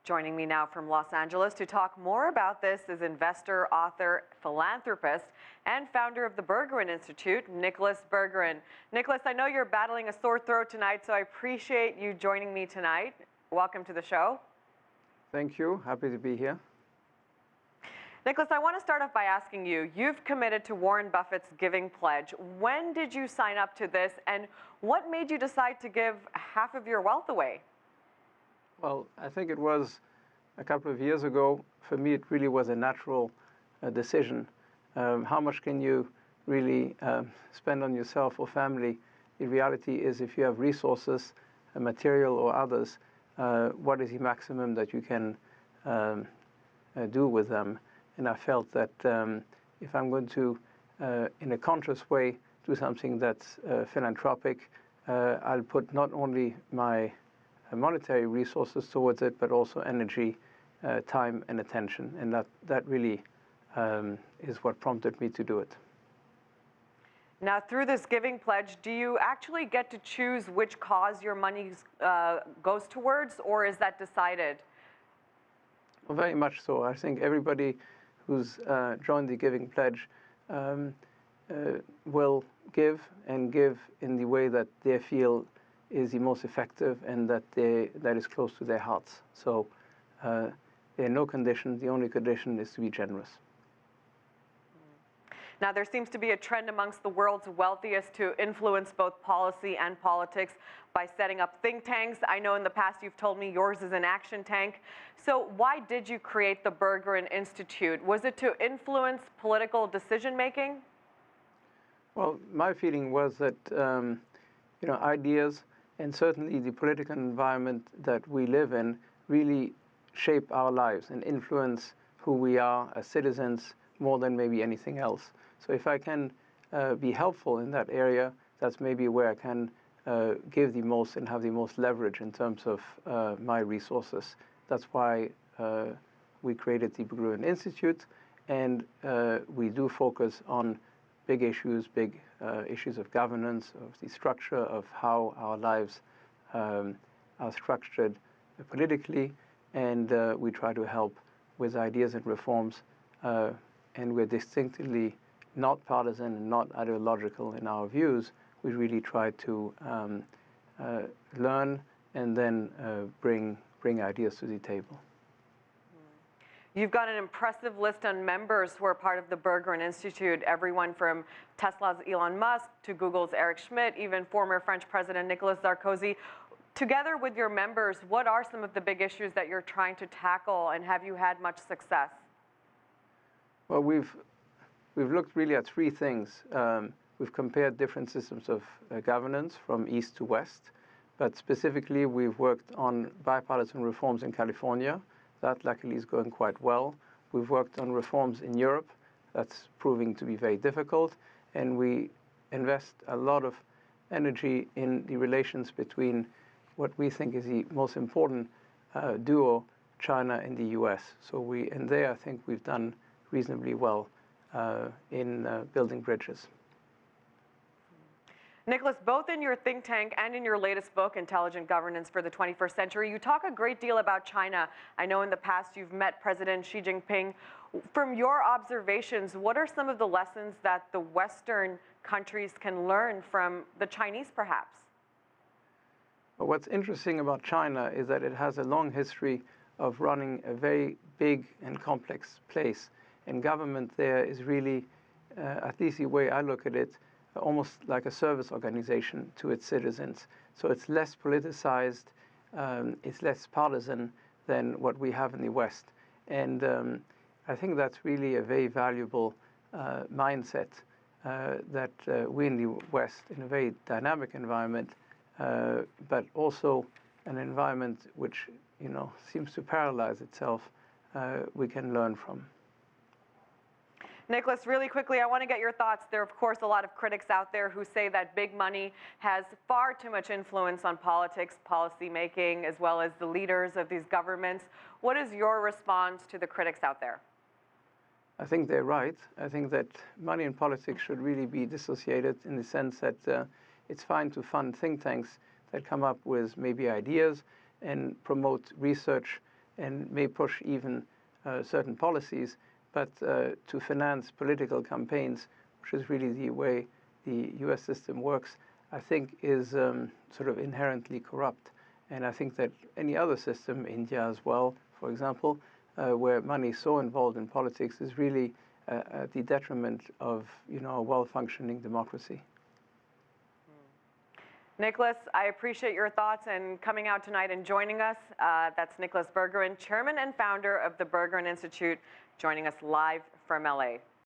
Joining me now from Los Angeles to talk more about this is investor, author, philanthropist, and founder of the Berggruen Institute, Nicolas Berggruen. Nicolas, I know you're battling a sore throat tonight, so I appreciate you joining me tonight. Welcome to the show. Thank you. Happy to be here. Nicolas, I want to start off by asking you, you've committed to Warren Buffett's Giving Pledge. When did you sign up to this, and what made you decide to give half of your wealth away? Well, I think it was a couple of years ago. For me, it really was a natural decision. How much can you really spend on yourself or family? The reality is, if you have resources, material or others, what is the maximum that you can do with them? And I felt that if I'm going to, in a conscious way, do something that's philanthropic, I'll put not only my monetary resources towards it, but also energy, time, and attention. And that really is what prompted me to do it. Now, through this Giving Pledge, do you actually get to choose which cause your money goes towards, or is that decided? Well, very much so. I think everybody who's joined the Giving Pledge will give and give in the way that they feel is the most effective and that is close to their hearts. So there are no conditions. The only condition is to be generous. Now, there seems to be a trend amongst the world's wealthiest to influence both policy and politics by setting up think tanks. I know in the past you've told me yours is an action tank. So why did you create the Berggruen Institute? Was it to influence political decision-making? Well, my feeling was that ideas and certainly the political environment that we live in really shape our lives and influence who we are as citizens more than maybe anything else. So if I can be helpful in that area, that's maybe where I can give the most and have the most leverage in terms of my resources. That's why we created the Berggruen Institute, and we do focus on big issues of governance, of the structure of how our lives are structured politically, and we try to help with ideas and reforms, and we're distinctly not partisan and not ideological in our views. We really try to learn and then bring ideas to the table. You've got an impressive list on members who are part of the Berggruen Institute, everyone from Tesla's Elon Musk to Google's Eric Schmidt, even former French President Nicolas Sarkozy. Together with your members, what are some of the big issues that you're trying to tackle, and have you had much success? Well, we've looked really at three things. We've compared different systems of governance from east to west, but specifically we've worked on bipartisan reforms in California. That luckily is going quite well. We've worked on reforms in Europe. That's proving to be very difficult. And we invest a lot of energy in the relations between what we think is the most important duo, China and the US. So there I think we've done reasonably well in building bridges. Nicolas, both in your think tank and in your latest book, Intelligent Governance for the 21st Century, you talk a great deal about China. I know in the past you've met President Xi Jinping. From your observations, what are some of the lessons that the Western countries can learn from the Chinese, perhaps? Well, what's interesting about China is that it has a long history of running a very big and complex place. And government there is really, at least the way I look at it, almost like a service organization to its citizens. So it's less politicized, it's less partisan than what we have in the West. And I think that's really a very valuable mindset that we in the West, in a very dynamic environment, but also an environment which seems to paralyze itself, we can learn from. Nicolas, really quickly, I want to get your thoughts. There are, of course, a lot of critics out there who say that big money has far too much influence on politics, policy making, as well as the leaders of these governments. What is your response to the critics out there? I think they're right. I think that money and politics should really be dissociated in the sense that it's fine to fund think tanks that come up with maybe ideas and promote research and may push even certain policies, but to finance political campaigns, which is really the way the US system works, I think is sort of inherently corrupt. And I think that any other system, India as well, for example, where money is so involved in politics, is really at the detriment of a well-functioning democracy. Nicolas, I appreciate your thoughts and coming out tonight and joining us. That's Nicolas Berggruen, chairman and founder of the Berggruen Institute, joining us live from LA.